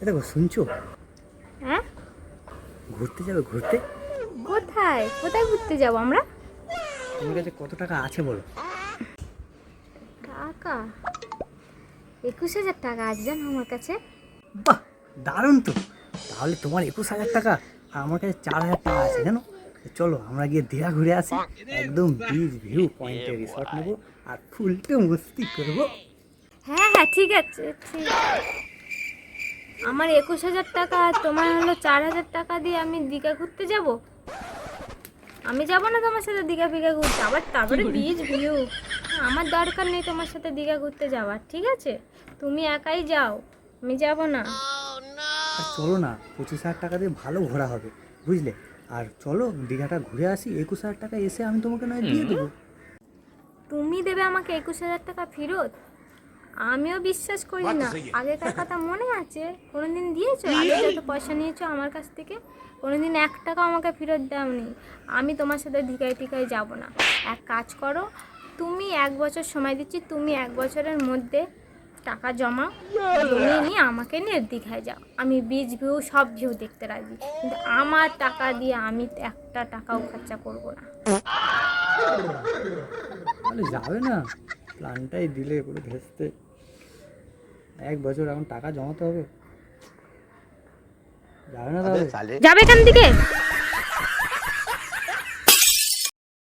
দেখো শুনছো? হ্যাঁ, ঘুরতে যাবে ঘুরতে? কোথায় কোথায় ঘুরতে যাবো আমরা? তোমার কাছে কত টাকা আছে বলো? টাকা 21,000 টাকা আছে জানো আমার কাছে। বাহ, দারুণ তো। তাহলে তোমার 21,000 টাকা আর আমার কাছে 4,000 টাকা আছে জানো। চলো আমরা গিয়ে দীঘা ঘুরে আসি, একদম বিচ ভিউ পয়েন্টে রিসর্ট নেবো আর ফুলটে মস্তি করবো। হ্যাঁ হ্যাঁ, ঠিক আছে ঠিক আছে। আমার 21,000 টাকা আর তোমার হলো 4,000 টাকা দিয়ে আমি দীঘা ঘুরতে যাব? আমি যাব না তোমার সাথে দীঘা ফিঘা ঘুরতে, আবার তারপরে বিচ ভিউ। আমার দরকার নেই তোমার সাথে দীঘা ঘুরতে যাওয়ার, ঠিক আছে? তুমি একাই যাও, আমি যাব না। আর চলো না, 25,000 টাকা দিয়ে ভালো ঘোরা হবে, বুঝলে? আর চলো দীঘাটা ঘুরে আসি, 21,000 টাকা এসে আমি তোমাকে নয় দিয়ে দেবো। তুমি দেবে আমাকে 21,000 টাকা ফেরত? আমিও বিশ্বাস করি না। আগেকার কথা মনে আছে? কোনোদিন দিয়েছো? আগে যত পয়সা নিয়েছো আমার কাছ থেকে কোনোদিন 1 টাকা আমাকে ফেরত দাওনি। আমি তোমার সাথে দীঘায় টিকায় যাব না। এক কাজ করো, তুমি 1 বছর সময় দিচ্ছি, তুমি 1 বছরের মধ্যে টাকা জমিয়ে নিয়ে আমাকে নিয়ে দীঘায় যাও। আমি বিচ ভিউ সব ভিউ দেখতে রাজি, কিন্তু আমার টাকা দিয়ে আমি একটা টাকাও খরচা করব না। তাহলে যাবে না? প্ল্যানটাই দিলে পুরো ভেস্তে। 1 বছর এখন টাকা জমাতে হবে, যাবে না তাহলে? যাবে এখান থেকে।